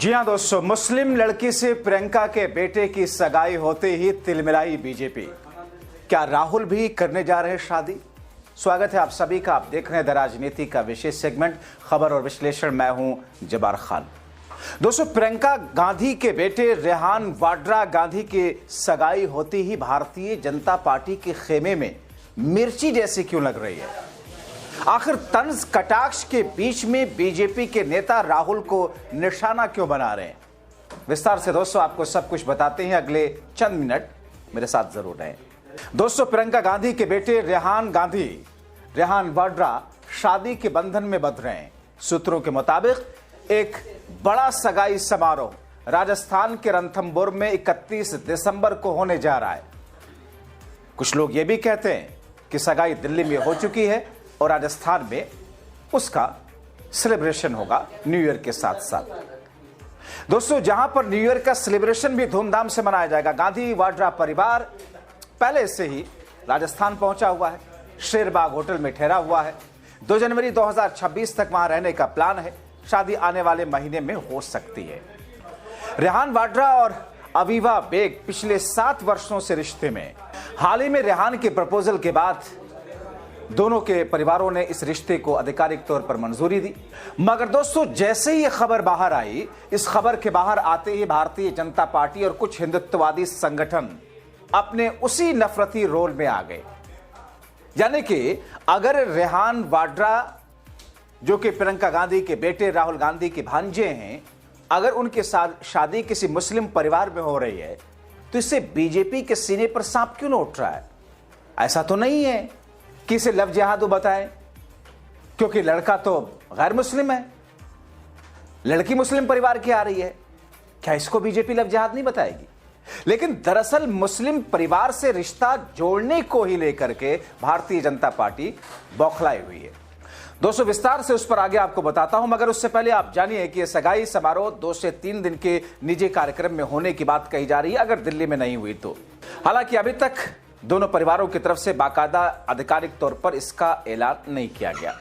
जी हां दोस्तों, मुस्लिम लड़की से प्रियंका के बेटे की सगाई होते ही तिलमिलाई बीजेपी। क्या राहुल भी करने जा रहे हैं शादी? स्वागत है आप सभी का। आप देख रहे हैं द राजनीति का विशेष सेगमेंट खबर और विश्लेषण। मैं हूं जबार खान। दोस्तों, प्रियंका गांधी के बेटे रेहान वाड्रा गांधी की सगाई होती ही भारतीय जनता पार्टी के खेमे में मिर्ची जैसी क्यों लग रही है? आखिर तंज कटाक्ष के बीच में बीजेपी के नेता राहुल को निशाना क्यों बना रहे हैं? विस्तार से दोस्तों आपको सब कुछ बताते हैं। अगले चंद मिनट मेरे साथ जरूर रहें। दोस्तों, प्रियंका गांधी के बेटे रेहान वाड्रा शादी के बंधन में बंध रहे हैं। सूत्रों के मुताबिक एक बड़ा सगाई समारोह राजस्थान के रणथंभौर में 31 दिसंबर को होने जा रहा है। कुछ लोग ये भी कहते हैं कि सगाई दिल्ली में हो चुकी है और राजस्थान में उसका सेलिब्रेशन होगा न्यू ईयर के साथ साथ। दोस्तों, जहां पर न्यू ईयर का सेलिब्रेशन भी धूमधाम से मनाया जाएगा, गांधी वाड्रा परिवार पहले से ही राजस्थान पहुंचा हुआ है। शेरबाग होटल में ठहरा हुआ है। 2 जनवरी 2026 तक वहां रहने का प्लान है। शादी आने वाले महीने में हो सकती है। रेहान वाड्रा और अवीवा बेग पिछले 7 वर्षों से रिश्ते में। हाल ही में रेहान के प्रपोजल के बाद दोनों के परिवारों ने इस रिश्ते को आधिकारिक तौर पर मंजूरी दी। मगर दोस्तों, जैसे ही यह खबर बाहर आई, इस खबर के बाहर आते ही भारतीय जनता पार्टी और कुछ हिंदुत्ववादी संगठन अपने उसी नफरती रोल में आ गए। यानी कि अगर रेहान वाड्रा, जो कि प्रियंका गांधी के बेटे राहुल गांधी के भांजे हैं, अगर उनके साथ शादी किसी मुस्लिम परिवार में हो रही है, तो इससे बीजेपी के सीने पर सांप क्यों न उठ रहा है? ऐसा तो नहीं है कि इसे लव जिहाद बताएं, क्योंकि लड़का तो गैर मुस्लिम है, लड़की मुस्लिम परिवार की आ रही है। क्या इसको बीजेपी लव जिहाद नहीं बताएगी? लेकिन दरअसल मुस्लिम परिवार से रिश्ता जोड़ने को ही लेकर के भारतीय जनता पार्टी बौखलाई हुई है। दोस्तों, विस्तार से उस पर आगे आपको बताता हूं, मगर उससे पहले आप जानिए कि यह सगाई समारोह 2 से 3 दिन के निजी कार्यक्रम में होने की बात कही जा रही है, अगर दिल्ली में नहीं हुई तो। हालांकि अभी तक दोनों परिवारों की तरफ से बाकायदा आधिकारिक तौर पर इसका ऐलान नहीं किया गया।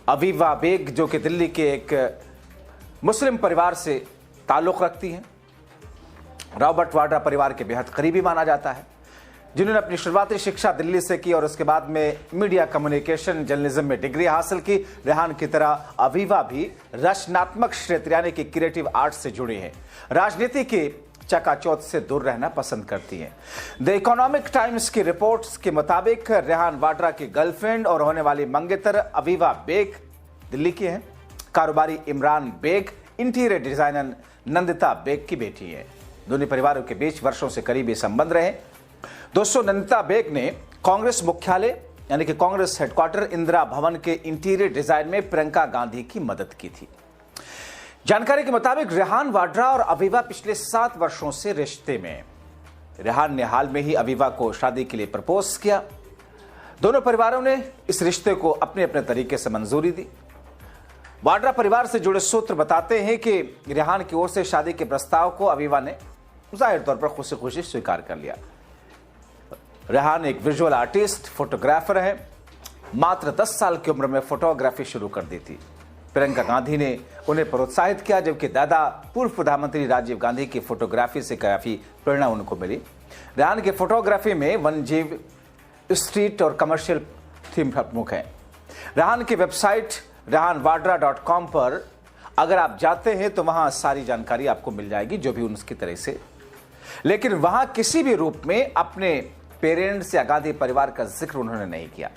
अवीवा बेग, जो कि दिल्ली के एक मुस्लिम परिवार से ताल्लुक रखती हैं, रॉबर्ट वाड्रा परिवार के बेहद करीबी माना जाता है, जिन्होंने अपनी शुरुआती शिक्षा दिल्ली से की और उसके बाद में मीडिया कम्युनिकेशन जर्नलिज्म में डिग्री हासिल की। रेहान की तरह अवीवा भी रचनात्मक क्षेत्र यानी कि क्रिएटिव आर्ट से जुड़ी हैं। राजनीति की चकाचौंध से दूर रहना पसंद करती हैं। द इकोनॉमिक टाइम्स की रिपोर्ट्स के मुताबिक रेहान वाड्रा की गर्लफ्रेंड और होने वाली मंगेतर अवीवा बेग दिल्ली की हैं। कारोबारी इमरान बेग इंटीरियर डिजाइनर नंदिता बेग की बेटी है। दोनों परिवारों के बीच वर्षों से करीबी संबंध रहे। दोस्तों, नंदिता बेग ने कांग्रेस मुख्यालय यानी कि कांग्रेस हेडक्वार्टर इंदिरा भवन के इंटीरियर डिजाइन में प्रियंका गांधी की मदद की थी। जानकारी के मुताबिक रेहान वाड्रा और अवीवा पिछले 7 वर्षों से रिश्ते में। रेहान ने हाल में ही अवीवा को शादी के लिए प्रपोज किया। दोनों परिवारों ने इस रिश्ते को अपने अपने तरीके से मंजूरी दी। वाड्रा परिवार से जुड़े सूत्र बताते हैं कि रेहान की ओर से शादी के प्रस्ताव को अवीवा ने जाहिर तौर पर खुशी खुशी स्वीकार कर लिया। रेहान एक विजुअल आर्टिस्ट, फोटोग्राफर है। मात्र 10 साल की उम्र में फोटोग्राफी शुरू कर दी थी। प्रियंका गांधी ने उन्हें प्रोत्साहित किया, जबकि दादा पूर्व प्रधानमंत्री राजीव गांधी की फोटोग्राफी से काफी प्रेरणा उनको मिली। रेहान की फोटोग्राफी में वन्यजीव, स्ट्रीट और कमर्शियल थीम प्रमुख है। रेहान की वेबसाइट rehanwadra.com पर अगर आप जाते हैं तो वहां सारी जानकारी आपको मिल जाएगी, जो भी उनकी तरह से। लेकिन वहां किसी भी रूप में अपने पेरेंट्स या गांधी परिवार का जिक्र उन्होंने नहीं किया।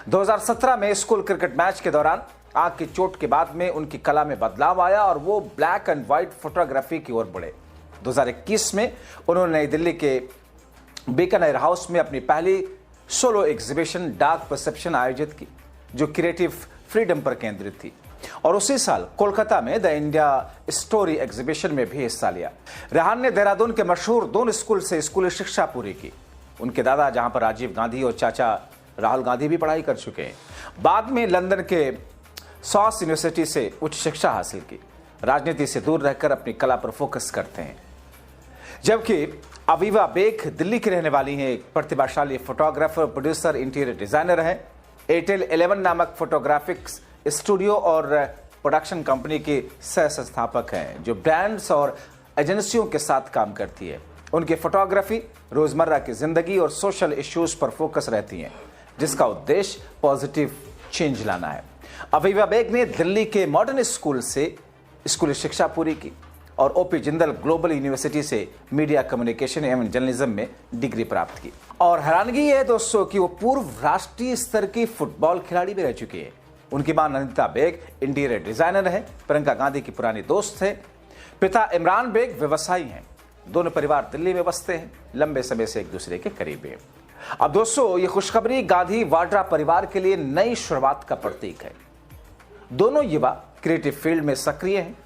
2017 में स्कूल क्रिकेट मैच के दौरान आंख की चोट के बाद में उनकी कला में बदलाव आया और वो ब्लैक एंड व्हाइट फोटोग्राफी की ओर बढ़े। 2021 में उन्होंने नई दिल्ली के बीकानेर हाउस में अपनी पहली सोलो एग्जीबिशन डार्क परसेप्शन आयोजित की, जो क्रिएटिव फ्रीडम पर केंद्रित थी। और उसी साल कोलकाता में द इंडिया स्टोरी एग्जीबिशन में भी हिस्सा लिया। रेहान ने देहरादून के मशहूर दोनों स्कूल से स्कूली शिक्षा पूरी की। उनके दादा, जहां पर राजीव गांधी, और चाचा राहुल गांधी भी पढ़ाई कर चुके हैं। बाद में लंदन के सॉस यूनिवर्सिटी से उच्च शिक्षा हासिल की। राजनीति से दूर रहकर अपनी कला पर फोकस करते हैं। जबकि अवीवा बेग दिल्ली की रहने वाली हैं, एक प्रतिभाशाली फोटोग्राफर, प्रोड्यूसर, इंटीरियर डिजाइनर है। एयरटेल 11 नामक फोटोग्राफिक्स स्टूडियो और प्रोडक्शन कंपनी की सह संस्थापक हैं जो ब्रांड्स और एजेंसियों के साथ काम करती है। उनकी फोटोग्राफी रोजमर्रा की जिंदगी और सोशल इश्यूज पर फोकस रहती हैं, जिसका उद्देश्य पॉजिटिव चेंज लाना है। अवीवा बेग ने दिल्ली के मॉडर्न स्कूल से स्कूली शिक्षा पूरी की और ओपी जिंदल ग्लोबल यूनिवर्सिटी से मीडिया कम्युनिकेशन एवं जर्नलिज्म में डिग्री प्राप्त की। और हैरानगी है दोस्तों कि वो पूर्व राष्ट्रीय स्तर की फुटबॉल खिलाड़ी भी रह चुकी है। उनकी मां नंदिता बेग इंटीरियर डिजाइनर है, प्रियंका गांधी की पुरानी दोस्त है। पिता इमरान बेग व्यवसायी हैं। दोनों परिवार दिल्ली में बसते हैं, लंबे समय से एक दूसरे के करीब हैं। अब दोस्तों ये खुशखबरी गांधी वाड्रा परिवार के लिए नई शुरुआत का प्रतीक है। दोनों युवा क्रिएटिव फील्ड में सक्रिय हैं,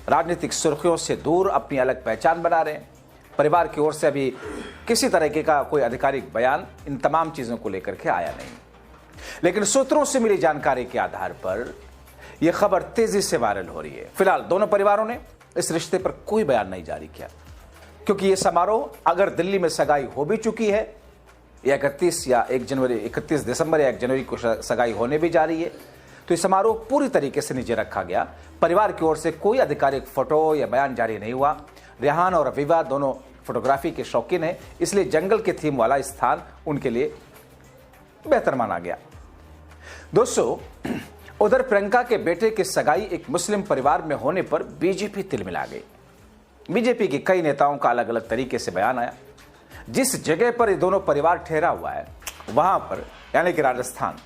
राजनीतिक सुर्खियों से दूर अपनी अलग पहचान बना रहे हैं। परिवार की ओर से अभी किसी तरीके का कोई आधिकारिक बयान इन तमाम चीजों को लेकर के आया नहीं, लेकिन सूत्रों से मिली जानकारी के आधार पर यह खबर तेजी से वायरल हो रही है। फिलहाल दोनों परिवारों ने इस रिश्ते पर कोई बयान नहीं जारी किया, क्योंकि यह समारोह अगर दिल्ली में सगाई हो भी चुकी है या 31 दिसंबर या 1 जनवरी को सगाई होने भी जा रही है, तो यह समारोह पूरी तरीके से निजी रखा गया। परिवार की ओर से कोई आधिकारिक फोटो या बयान जारी नहीं हुआ। रेहान और अवीवा दोनों फोटोग्राफी के शौकीन हैं, इसलिए जंगल के थीम वाला स्थान उनके लिए बेहतर माना गया। दोस्तों उधर प्रियंका के बेटे की सगाई एक मुस्लिम परिवार में होने पर बीजेपी तिलमिला गई। बीजेपी के कई नेताओं का अलग अलग तरीके से बयान आया। जिस जगह पर ये दोनों परिवार ठहरा हुआ है वहां पर, यानी कि राजस्थान,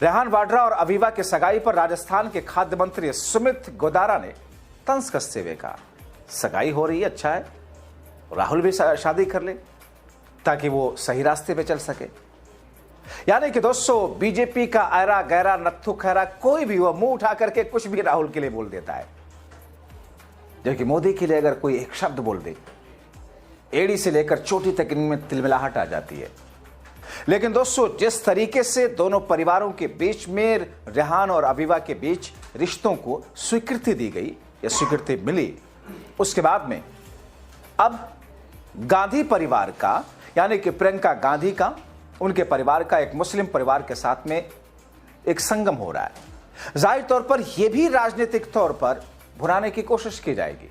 रेहान वाड्रा और अवीवा की सगाई पर राजस्थान के खाद्य मंत्री सुमित गोदारा ने तंज कसते हुए कहा, सगाई हो रही है, अच्छा है, राहुल भी शादी कर ले ताकि वो सही रास्ते पे चल सके। यानी कि दोस्तों बीजेपी का आयरा गैरा नत्थु खैरा कोई भी वो मुंह उठा करके कुछ भी राहुल के लिए बोल देता है, जबकि मोदी के लिए अगर कोई एक शब्द बोल दे, एड़ी से लेकर चोटी तक इनमें तिलमिलाहट आ जाती है। लेकिन दोस्तों जिस तरीके से दोनों परिवारों के बीच में रेहान और अवीवा के बीच रिश्तों को स्वीकृति दी गई या स्वीकृति मिली, उसके बाद में अब गांधी परिवार का, यानी कि प्रियंका गांधी का, उनके परिवार का एक मुस्लिम परिवार के साथ में एक संगम हो रहा है। जाहिर तौर पर यह भी राजनीतिक तौर पर भुनाने की कोशिश की जाएगी।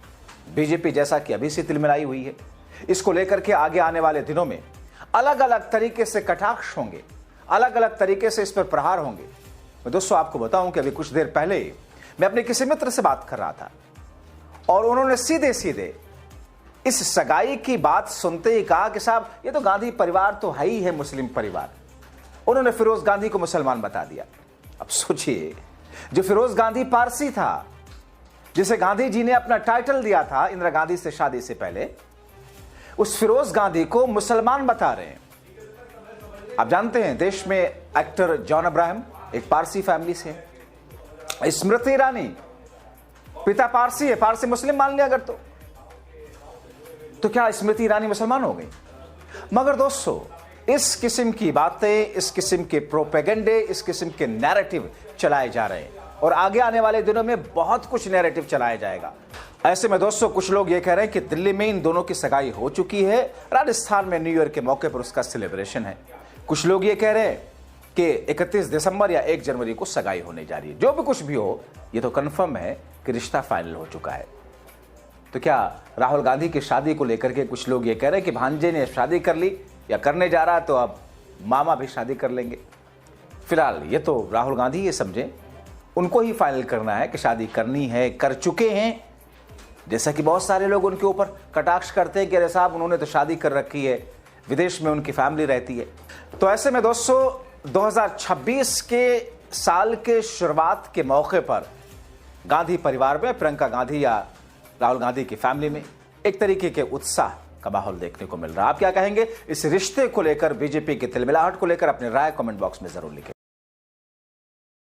बीजेपी जैसा कि अभी से तिलमिलाई हुई है, इसको लेकर के आगे आने वाले दिनों में अलग अलग तरीके से कटाक्ष होंगे, अलग अलग तरीके से इस पर प्रहार होंगे। मैं दोस्तों आपको बताऊं कि अभी कुछ देर पहले मैं अपने किसी मित्र से बात कर रहा था और उन्होंने सीधे सीधे इस सगाई की बात सुनते ही कहा कि साहब ये तो गांधी परिवार तो है ही है मुस्लिम परिवार। उन्होंने फिरोज गांधी को मुसलमान बता दिया। अब सोचिए, जो फिरोज गांधी पारसी था, जिसे गांधी जी ने अपना टाइटल दिया था इंदिरा गांधी से शादी से पहले, उस फिरोज गांधी को मुसलमान बता रहे हैं। आप जानते हैं देश में एक्टर जॉन अब्राहम एक पारसी फैमिली से है। स्मृति ईरानी पिता पारसी है, पारसी मुस्लिम मान लिया अगर तो क्या स्मृति ईरानी मुसलमान हो गई? मगर दोस्तों इस किस्म की बातें, इस किस्म के प्रोपेगेंडे, इस किस्म के नैरेटिव चलाए जा रहे हैं और आगे आने वाले दिनों में बहुत कुछ नैरेटिव चलाया जाएगा। ऐसे में दोस्तों कुछ लोग ये कह रहे हैं कि दिल्ली में इन दोनों की सगाई हो चुकी है, राजस्थान में न्यू ईयर के मौके पर उसका सेलिब्रेशन है। कुछ लोग ये कह रहे हैं कि 31 दिसंबर या 1 जनवरी को सगाई होने जा रही है। जो भी कुछ भी हो, ये तो कंफर्म है कि रिश्ता फाइनल हो चुका है। तो क्या राहुल गांधी की शादी को लेकर के कुछ लोग ये कह रहे हैं कि भांजे ने शादी कर ली या करने जा रहा, तो अब मामा भी शादी कर लेंगे? फिलहाल ये तो राहुल गांधी ये समझे, उनको ही फाइनल करना है कि शादी करनी है, कर चुके हैं। जैसा कि बहुत सारे लोग उनके ऊपर कटाक्ष करते हैं कि अरे साहब उन्होंने तो शादी कर रखी है, विदेश में उनकी फैमिली रहती है। तो ऐसे में दोस्तों 2026 के साल के शुरुआत के मौके पर गांधी परिवार में, प्रियंका गांधी या राहुल गांधी की फैमिली में एक तरीके के उत्साह का माहौल देखने को मिल रहा है। आप क्या कहेंगे इस रिश्ते को लेकर, बीजेपी की तिलमिलाहट को लेकर? अपनी राय कमेंट बॉक्स में जरूर लिखें।